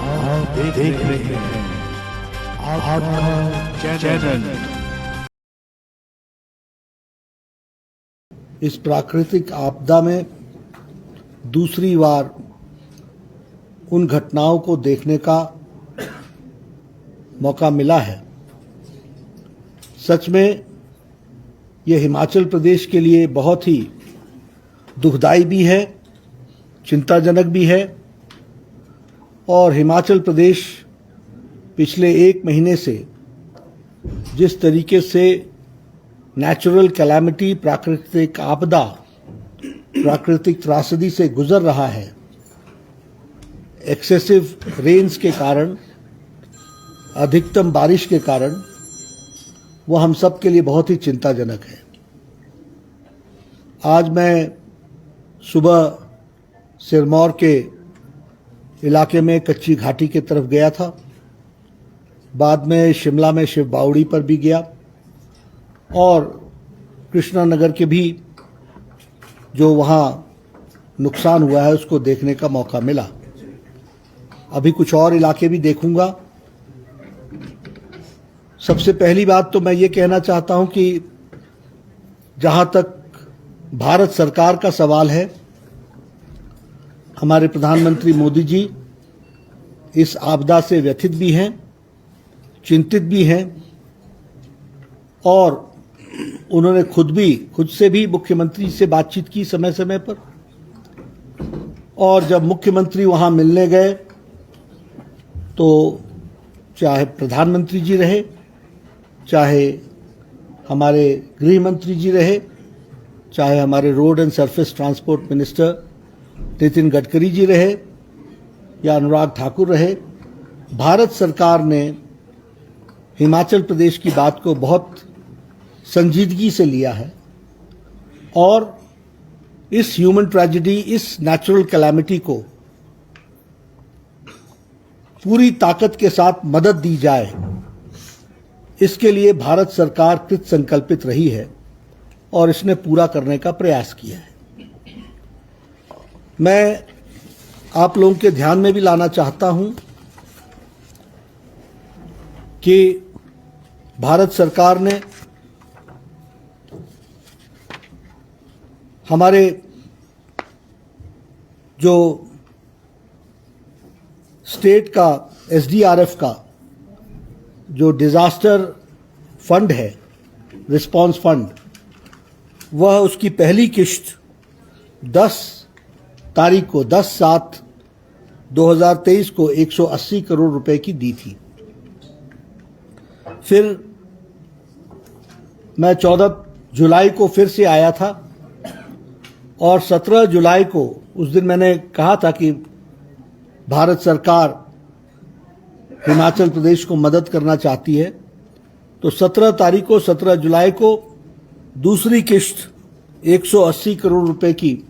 आप देख रहे हैं आपका चैनल। इस प्राकृतिक आपदा में दूसरी बार उन घटनाओं को देखने का मौका मिला है। सच में ये हिमाचल प्रदेश के लिए बहुत ही दुखदाई भी है, चिंताजनक भी है। और हिमाचल प्रदेश पिछले एक महीने से जिस तरीके से नेचुरल कैलामिटी, प्राकृतिक आपदा, प्राकृतिक त्रासदी से गुजर रहा है, एक्सेसिव रेन्स के कारण, अधिकतम बारिश के कारण, वो हम सब के लिए बहुत ही चिंताजनक है। आज मैं सुबह सिरमौर के इलाके में कच्ची घाटी की तरफ गया था। बाद में शिमला में शिव बावड़ी पर भी गया और कृष्णा नगर के भी जो वहाँ नुकसान हुआ है उसको देखने का मौका मिला। अभी कुछ और इलाके भी देखूंगा। सबसे पहली बात तो मैं ये कहना चाहता हूं कि जहां तक भारत सरकार का सवाल है, हमारे प्रधानमंत्री मोदी जी इस आपदा से व्यथित भी हैं, चिंतित भी हैं और उन्होंने खुद से भी मुख्यमंत्री से बातचीत की समय समय पर। और जब मुख्यमंत्री वहां मिलने गए तो चाहे प्रधानमंत्री जी रहे, चाहे हमारे गृह मंत्री जी रहे, चाहे हमारे road and surface transport minister Nitin Gadkari ji रहे या अनुराग ठाकुर रहे, भारत सरकार ने हिमाचल प्रदेश की बात को बहुत संजीदगी से लिया है और इस ह्यूमन ट्रेजेडी, इस नेचुरल कैलामिटी को पूरी ताकत के साथ मदद दी जाए, इसके लिए भारत सरकार कृत संकल्पित रही है और इसने पूरा करने का प्रयास किया है। मैं आप लोगों के ध्यान में भी लाना चाहता हूं कि भारत सरकार ने हमारे जो स्टेट का एसडीआरएफ का जो डिजास्टर फंड है, रिस्पांस फंड, वह उसकी पहली किश्त 10/7/2023 को 180 करोड़ रुपए की दी थी। फिर मैं 14 जुलाई को फिर से आया था और 17 जुलाई को, उस दिन मैंने कहा था कि भारत सरकार हिमाचल प्रदेश को मदद करना चाहती है, तो 17 जुलाई को दूसरी किश्त 180 करोड़ रुपए की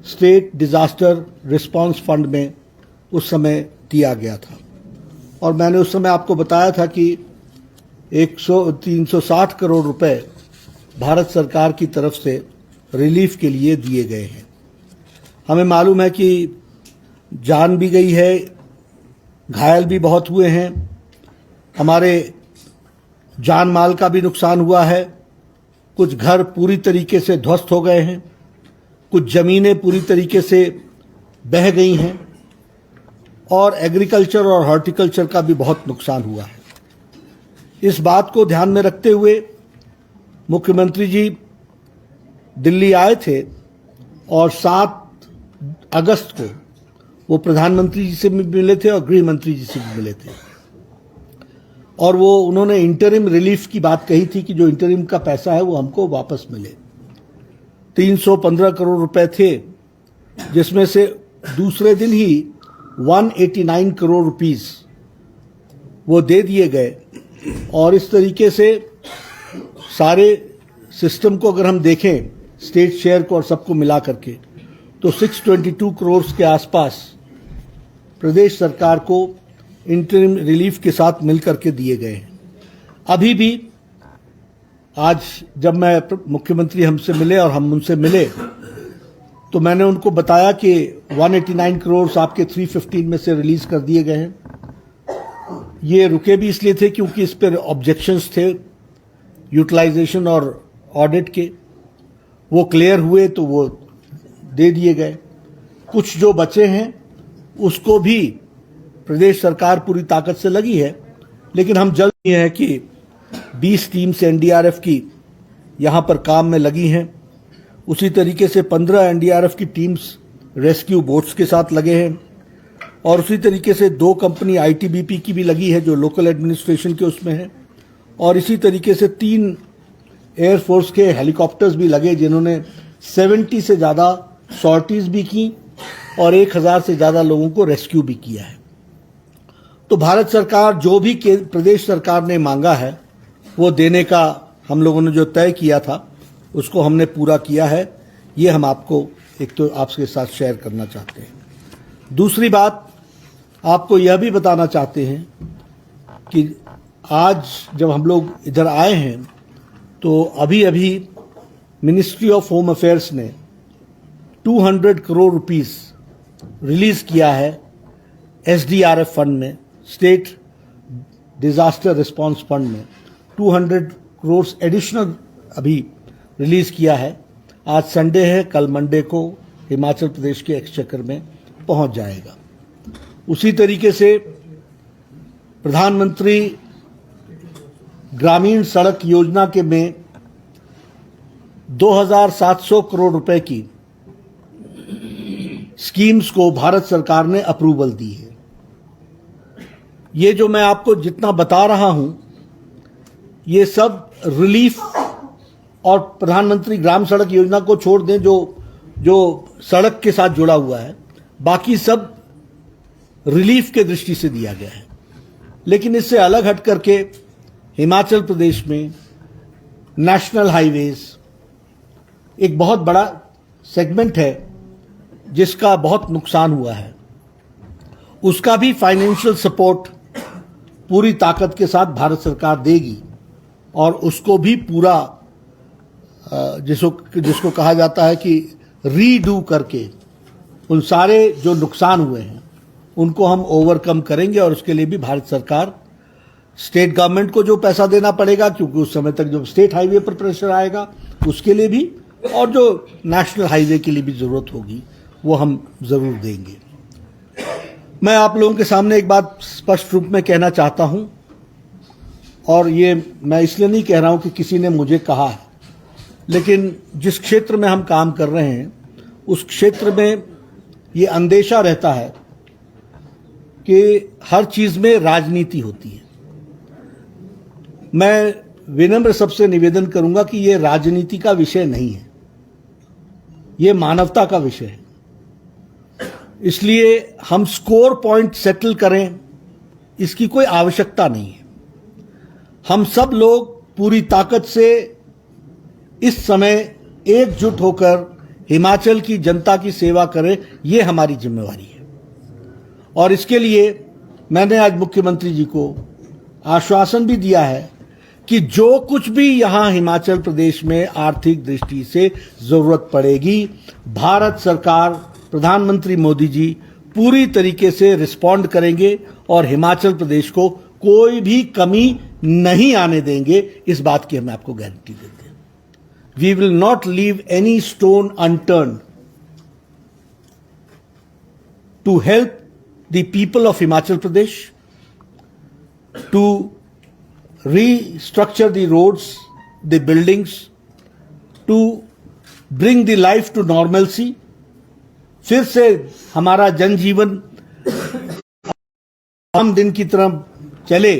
स्टेट डिजास्टर रिस्पांस फंड में उस समय दिया गया था। और मैंने उस समय आपको बताया था कि 360 करोड़ रुपए भारत सरकार की तरफ से रिलीफ के लिए दिए गए हैं। हमें मालूम है कि जान भी गई है, घायल भी बहुत हुए हैं, हमारे जान माल का भी नुकसान हुआ है, कुछ घर पूरी तरीके से ध्वस्त हो गए हैं, कुछ जमीनें पूरी तरीके से बह गई हैं और एग्रीकल्चर और हॉर्टिकल्चर का भी बहुत नुकसान हुआ है। इस बात को ध्यान में रखते हुए मुख्यमंत्री जी दिल्ली आए थे और 7 अगस्त को वो प्रधानमंत्री जी से भी मिले थे और गृह मंत्री जी से भी मिले थे और वो उन्होंने इंटरिम रिलीफ की बात कही थी कि जो इंटरिम का पैसा है वो हमको वापस मिले। 315 करोड़ रुपए थे, जिसमें से दूसरे दिन ही 189 करोड़ रुपीस वो दे दिए गए। और इस तरीके से सारे सिस्टम को अगर हम देखें, स्टेट शेयर को और सबको मिला करके, तो 622 करोड़ के आसपास प्रदेश सरकार को इंटरिम रिलीफ के साथ मिलकर के दिए गए हैं। अभी भी आज जब मैं मुख्यमंत्री हमसे मिले और हम उनसे मिले तो मैंने उनको बताया कि 189 करोड़ आपके 315 में से रिलीज कर दिए गए हैं। ये रुके भी इसलिए थे क्योंकि इस पर ऑब्जेक्शंस थे यूटिलाइजेशन और ऑडिट के, वो क्लियर हुए तो वो दे दिए गए। कुछ जो बचे हैं उसको भी प्रदेश सरकार पूरी ताकत से लगी है, लेकिन हम जल्द ये है कि 20 टीम्स एनडीआरएफ की यहाँ पर काम में लगी हैं। उसी तरीके से 15 एनडीआरएफ की टीम्स रेस्क्यू बोट्स के साथ लगे हैं और उसी तरीके से 2 कंपनी आईटीबीपी की भी लगी है जो लोकल एडमिनिस्ट्रेशन के उसमें है, और इसी तरीके से 3 एयरफोर्स के हेलीकॉप्टर्स भी लगे जिन्होंने 70 से ज़्यादा सॉर्टीज भी की और 1000 से ज़्यादा लोगों को रेस्क्यू भी किया है। तो भारत सरकार जो भी प्रदेश सरकार ने मांगा है वो देने का हम लोगों ने जो तय किया था उसको हमने पूरा किया है। ये हम आपको एक तो आपके साथ शेयर करना चाहते हैं। दूसरी बात आपको यह भी बताना चाहते हैं कि आज जब हम लोग इधर आए हैं तो अभी अभी मिनिस्ट्री ऑफ होम अफेयर्स ने 200 करोड़ रुपीस रिलीज किया है एसडीआरएफ फंड में, स्टेट डिजास्टर रिस्पांस फंड में 200 करोड़ एडिशनल अभी रिलीज किया है। आज संडे है, कल मंडे को हिमाचल प्रदेश के एक्सचेकर में पहुंच जाएगा। उसी तरीके से प्रधानमंत्री ग्रामीण सड़क योजना के में 2700 करोड़ रुपए की स्कीम्स को भारत सरकार ने अप्रूवल दी है। ये जो मैं आपको जितना बता रहा हूं ये सब रिलीफ और प्रधानमंत्री ग्राम सड़क योजना को छोड़ दें जो सड़क के साथ जुड़ा हुआ है, बाकी सब रिलीफ के दृष्टि से दिया गया है। लेकिन इससे अलग हट करके हिमाचल प्रदेश में नेशनल हाईवेज एक बहुत बड़ा सेगमेंट है जिसका बहुत नुकसान हुआ है, उसका भी फाइनेंशियल सपोर्ट पूरी ताकत के साथ भारत सरकार देगी और उसको भी पूरा जिसको कहा जाता है कि रीडू करके उन सारे जो नुकसान हुए हैं उनको हम ओवरकम करेंगे। और उसके लिए भी भारत सरकार स्टेट गवर्नमेंट को जो पैसा देना पड़ेगा क्योंकि उस समय तक जब स्टेट हाईवे पर प्रेशर आएगा उसके लिए भी, और जो नेशनल हाईवे के लिए भी जरूरत होगी वो हम जरूर देंगे। मैं आप लोगों के सामने एक बात स्पष्ट रूप में कहना चाहता हूं, और ये मैं इसलिए नहीं कह रहा हूं कि किसी ने मुझे कहा है, लेकिन जिस क्षेत्र में हम काम कर रहे हैं उस क्षेत्र में ये अंदेशा रहता है कि हर चीज में राजनीति होती है। मैं विनम्र सबसे निवेदन करूंगा कि ये राजनीति का विषय नहीं है, ये मानवता का विषय है। इसलिए हम स्कोर पॉइंट सेटल करें इसकी कोई आवश्यकता नहीं है। हम सब लोग पूरी ताकत से इस समय एकजुट होकर हिमाचल की जनता की सेवा करें, ये हमारी जिम्मेवारी है। और इसके लिए मैंने आज मुख्यमंत्री जी को आश्वासन भी दिया है कि जो कुछ भी यहां हिमाचल प्रदेश में आर्थिक दृष्टि से जरूरत पड़ेगी, भारत सरकार, प्रधानमंत्री मोदी जी पूरी तरीके से रिस्पॉन्ड करेंगे और हिमाचल प्रदेश को कोई भी कमी नहीं आने देंगे। इस बात की हम आपको गारंटी देते हैं। We will not leave any stone unturned to help the people of Himachal Pradesh, to restructure the roads, the buildings, to bring the life to normalcy। फिर से हमारा जनजीवन आम दिन की तरह चले,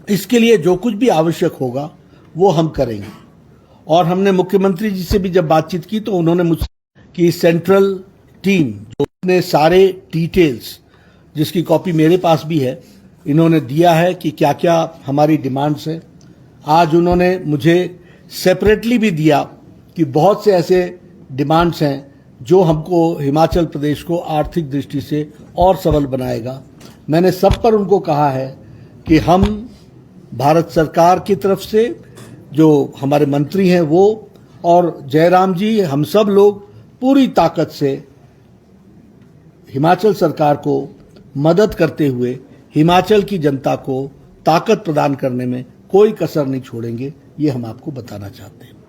इसके लिए जो कुछ भी आवश्यक होगा वो हम करेंगे। और हमने मुख्यमंत्री जी से भी जब बातचीत की तो उन्होंने मुझसे कि सेंट्रल टीम जो अपने सारे डिटेल्स, जिसकी कॉपी मेरे पास भी है, इन्होंने दिया है कि क्या क्या हमारी डिमांड्स हैं। आज उन्होंने मुझे सेपरेटली भी दिया कि बहुत से ऐसे डिमांड्स हैं जो हमको हिमाचल प्रदेश को आर्थिक दृष्टि से और सबल बनाएगा। मैंने सब पर उनको कहा है कि हम भारत सरकार की तरफ से जो हमारे मंत्री हैं वो और जयराम जी, हम सब लोग पूरी ताकत से हिमाचल सरकार को मदद करते हुए हिमाचल की जनता को ताकत प्रदान करने में कोई कसर नहीं छोड़ेंगे, ये हम आपको बताना चाहते हैं।